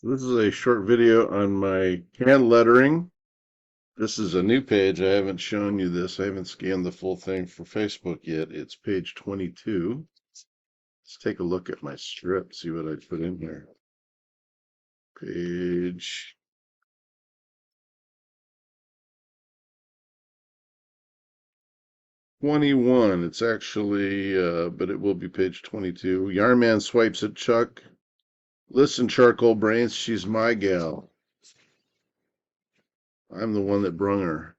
This is a short video on my hand lettering. This is a new page. I haven't shown you this. I haven't scanned the full thing for Facebook yet. It's page 22. Let's take a look at my script, see what I put in here. Page 21. It's actually, but it will be page 22. Yarn Man swipes at Chuck. Listen, Charcoal Brains, she's my gal. I'm the one that brung her.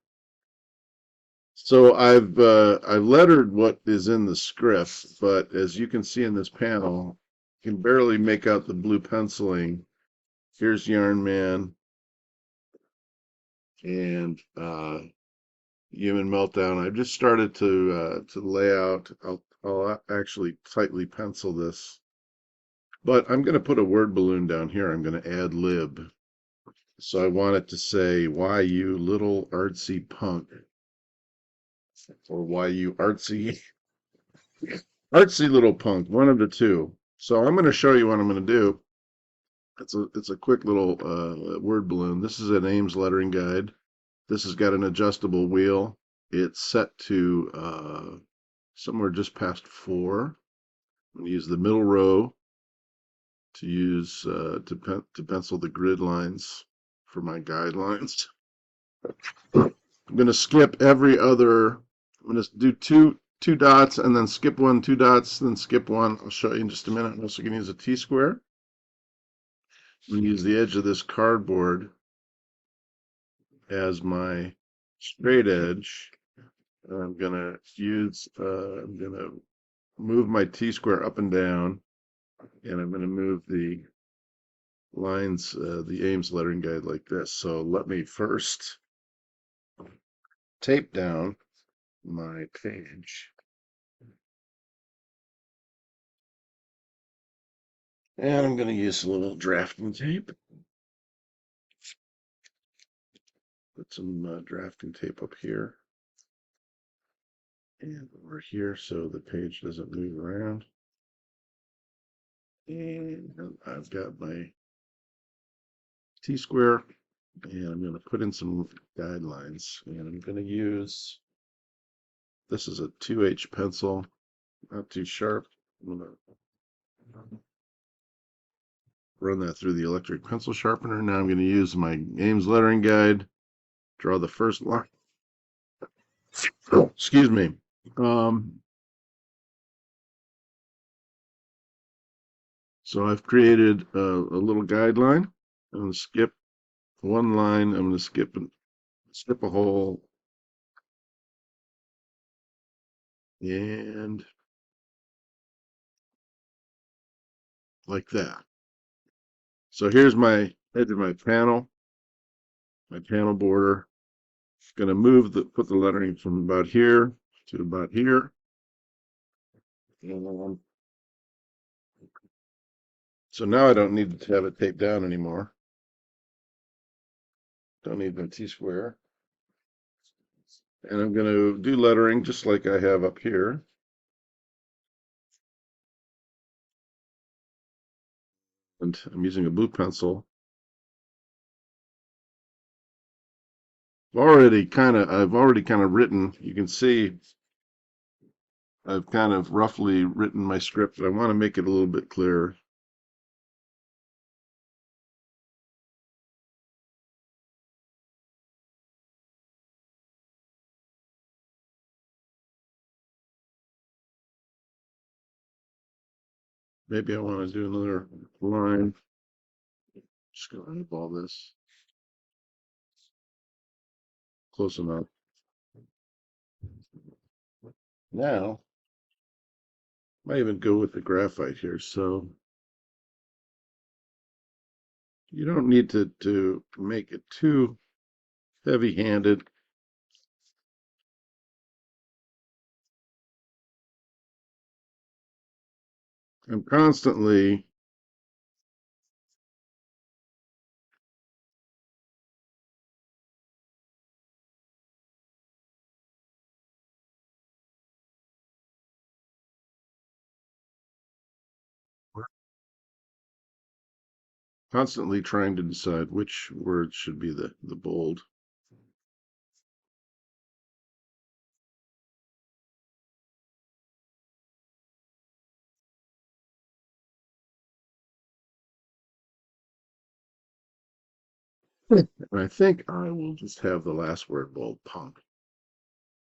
So I've lettered what is in the script, but as you can see in this panel, you can barely make out the blue penciling. Here's Yarn Man and Human Meltdown. I've just started to lay out. I'll actually tightly pencil this, but I'm going to put a word balloon down here. I'm going to add lib. So I want it to say, "Why you little artsy punk," or "Why you artsy little punk," one of the two. So I'm going to show you what I'm going to do. It's a quick little word balloon. This is an Ames lettering guide. This has got an adjustable wheel. It's set to somewhere just past 4. I'm going to use the middle row to use to pencil the grid lines for my guidelines. I'm going to skip every other. I'm going to do two dots and then skip one, 2 dots, then skip one. I'll show you in just a minute. I'm also going to use a T-square. I'm going to use the edge of this cardboard as my straight edge. I'm going to move my T-square up and down, and I'm going to move the lines, the Ames lettering guide like this. So let me first tape down my page. And I'm going to use a little drafting tape. Put some drafting tape up here and over here so the page doesn't move around. And I've got my T-square, and I'm going to put in some guidelines. And I'm going to use, this is a 2H pencil, not too sharp. I'm going to run that through the electric pencil sharpener. Now I'm going to use my Ames lettering guide, draw the first line. Excuse me. So I've created a little guideline. I'm going to skip one line. I'm going to skip a hole, and like that. So here's my edge of my panel border. Going to put the lettering from about here to about here. And so now I don't need to have it taped down anymore. Don't need my T-square. And I'm going to do lettering just like I have up here. And I'm using a blue pencil. I've already kind of written, you can see I've kind of roughly written my script, but I want to make it a little bit clearer. Maybe I want to do another line. Just going to eyeball this. Close enough. Now, I might even go with the graphite here. So you don't need to make it too heavy-handed. I'm constantly constantly trying to decide which word should be the bold. And I think I will just have the last word bold, punk.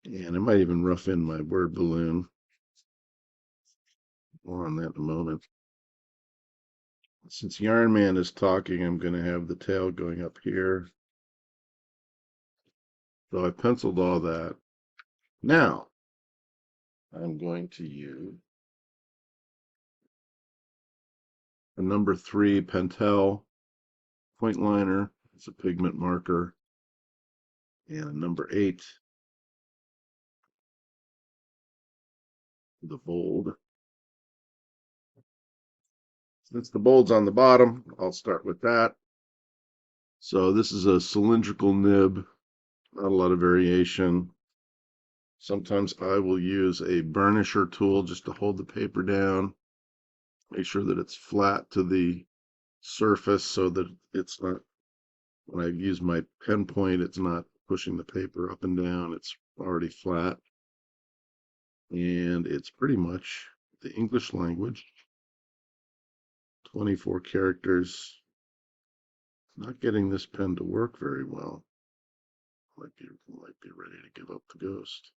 And I might even rough in my word balloon. More on that in a moment. Since Yarn Man is talking, I'm going to have the tail going up here. So I penciled all that. Now, I'm going to use a number 3 Pentel point liner. It's a pigment marker. And a number 8, the bold. Since the bold's on the bottom, I'll start with that. So this is a cylindrical nib, not a lot of variation. Sometimes I will use a burnisher tool just to hold the paper down. Make sure that it's flat to the surface so that it's not, when I use my pen point, it's not pushing the paper up and down. It's already flat. And it's pretty much the English language. 24 characters. Not getting this pen to work very well. Might be ready to give up the ghost.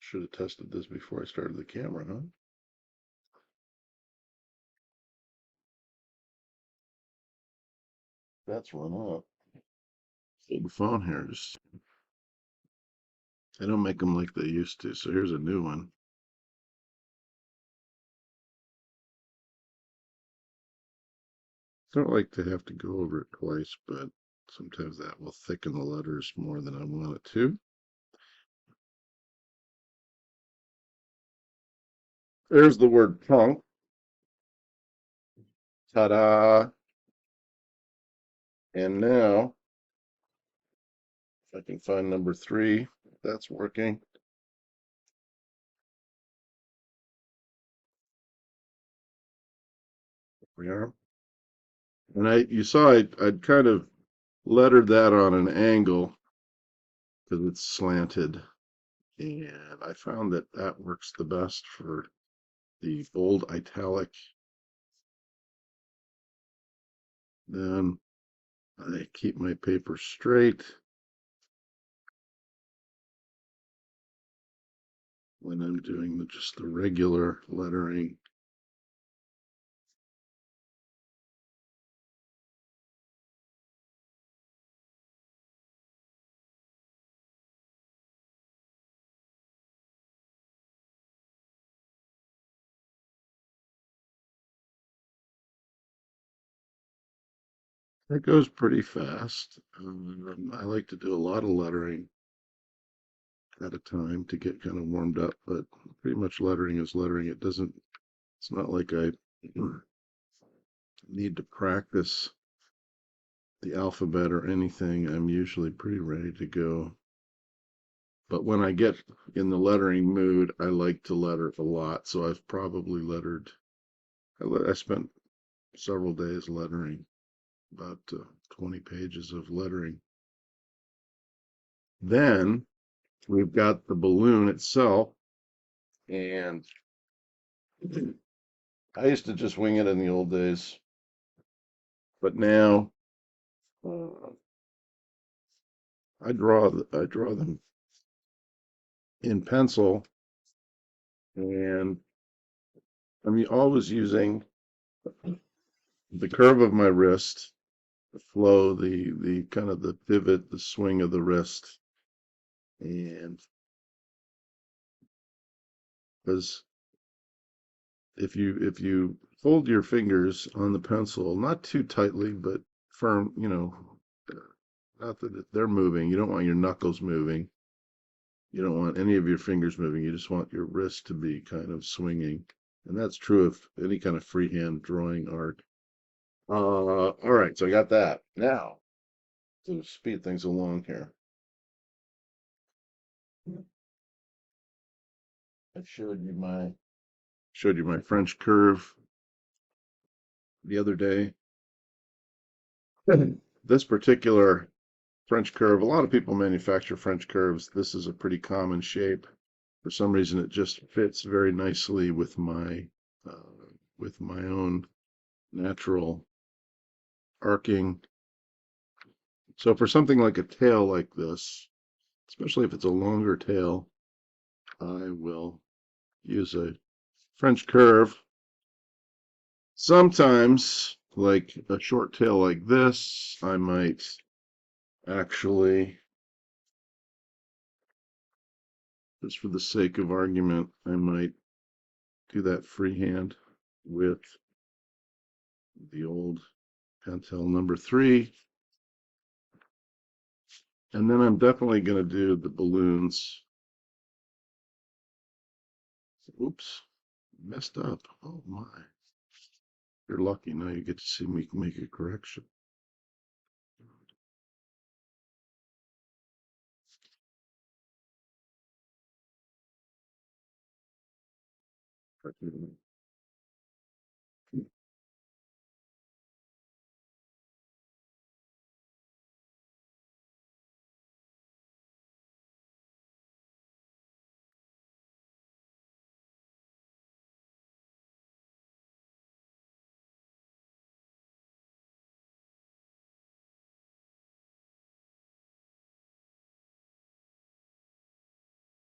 Should have tested this before I started the camera, huh? That's run out. Hold the phone here. Just they don't make them like they used to. So here's a new one. Don't like to have to go over it twice, but sometimes that will thicken the letters more than I want it to. There's the word punk. Ta-da! And now, if I can find number 3, that's working. We are. And you saw I'd kind of lettered that on an angle because it's slanted. And I found that that works the best for the bold italic. Then I keep my paper straight when I'm doing just the regular lettering. That goes pretty fast. I like to do a lot of lettering at a time to get kind of warmed up, but pretty much lettering is lettering. It's not like I need to practice the alphabet or anything. I'm usually pretty ready to go. But when I get in the lettering mood, I like to letter a lot. So I've probably lettered, I spent several days lettering, about 20 pages of lettering. Then we've got the balloon itself. And I used to just wing it in the old days. But now I draw them in pencil, and I'm always using the curve of my wrist, the flow, the kind of the pivot, the swing of the wrist, and because if you fold your fingers on the pencil, not too tightly, but firm, not that they're moving. You don't want your knuckles moving. You don't want any of your fingers moving. You just want your wrist to be kind of swinging. And that's true of any kind of freehand drawing art. All right, so I got that. Now, to speed things along here, I showed you my Showed you my French curve the other day. This particular French curve, a lot of people manufacture French curves. This is a pretty common shape. For some reason, it just fits very nicely with my own natural arcing. So for something like a tail like this, especially if it's a longer tail, I will use a French curve. Sometimes, like a short tail like this, I might actually, just for the sake of argument, I might do that freehand with the old Pentel number 3. And then I'm definitely going to do the balloons. Oops, messed up. Oh my. You're lucky now you get to see me make a correction.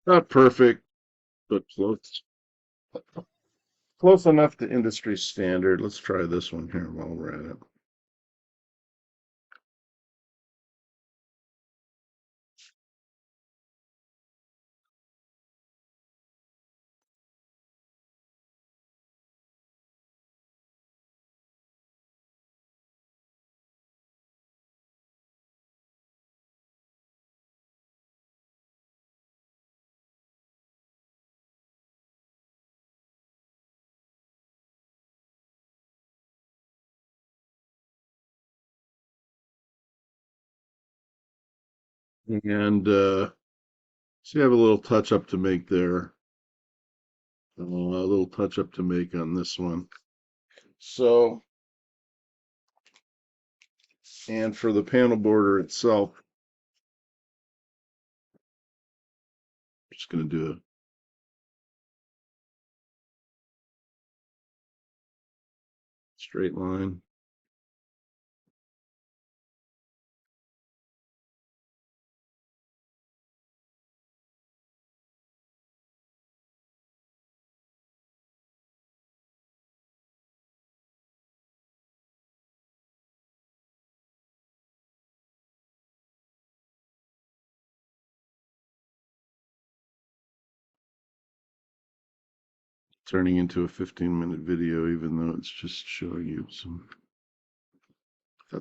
Not perfect, but close. Close enough to industry standard. Let's try this one here while we're at it. And see, I have a little touch up to make there. A little touch up to make on this one. So, and for the panel border itself, I'm just going to do a straight line. Turning into a 15-minute video, even though it's just showing you some. I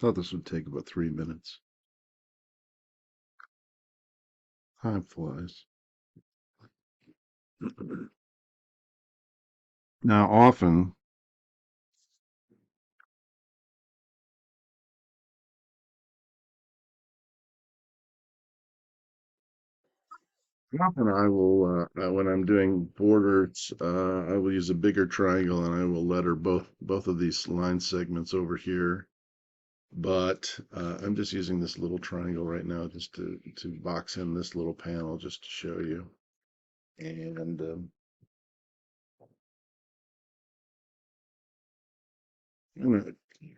thought this would take about 3 minutes. Time flies. Now, often I will, when I'm doing borders, I will use a bigger triangle and I will letter both of these line segments over here. But I'm just using this little triangle right now just to box in this little panel just to show you. And I'm going to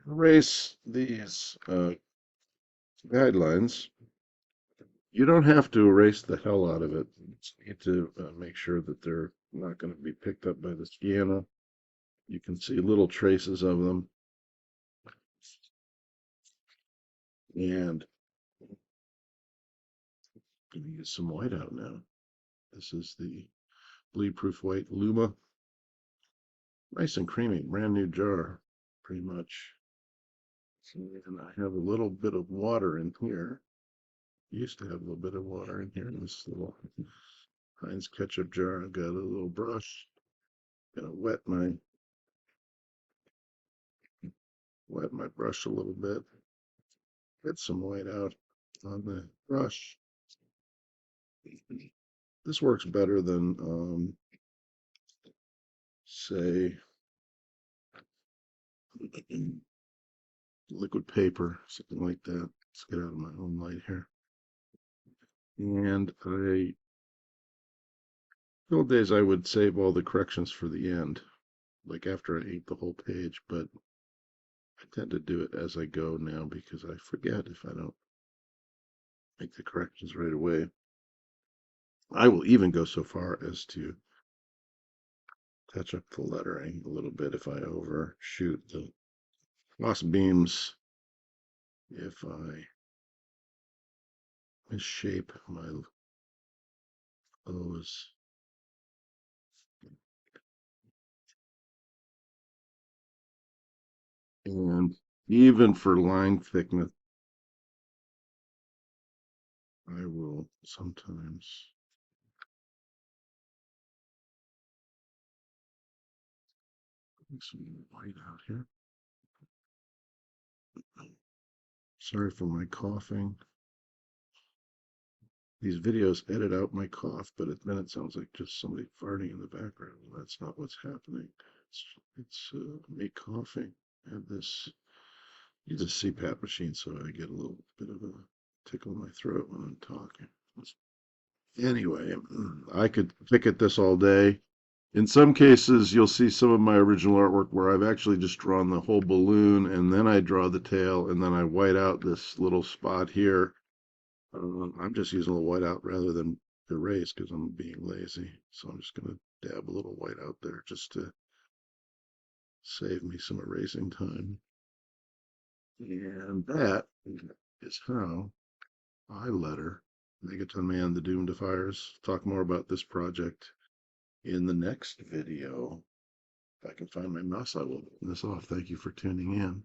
erase these guidelines. You don't have to erase the hell out of it. You just need to make sure that they're not going to be picked up by the scanner. You can see little traces of them. And I'm going to use some white out now. This is the bleed proof white Luma. Nice and creamy, brand new jar, pretty much. And I have a little bit of water in here. Used to have a little bit of water in here in this little Heinz ketchup jar. I've got a little brush. Gonna wet my brush a little bit. Get some white out on the brush. this works better than say liquid paper, something like that. Let's get out of my own light here. And the old days I would save all the corrections for the end, like after I ate the whole page, but I tend to do it as I go now because I forget if I don't make the corrections right away. I will even go so far as to touch up the lettering a little bit if I overshoot the cross beams, if I misshape my O's. And even for line thickness, I will sometimes put some white out here. Sorry for my coughing. These videos edit out my cough, but then it sounds like just somebody farting in the background. Well, that's not what's happening. It's me coughing. I have this, use a CPAP machine, so I get a little bit of a tickle in my throat when I'm talking. Anyway, I could pick at this all day. In some cases, you'll see some of my original artwork where I've actually just drawn the whole balloon, and then I draw the tail, and then I white out this little spot here. I'm just using a little white out rather than erase because I'm being lazy. So I'm just going to dab a little white out there just to save me some erasing time. And that is how I letter Megaton Man, the Doom Defiers. Talk more about this project in the next video. If I can find my mouse, I will turn this off. Thank you for tuning in.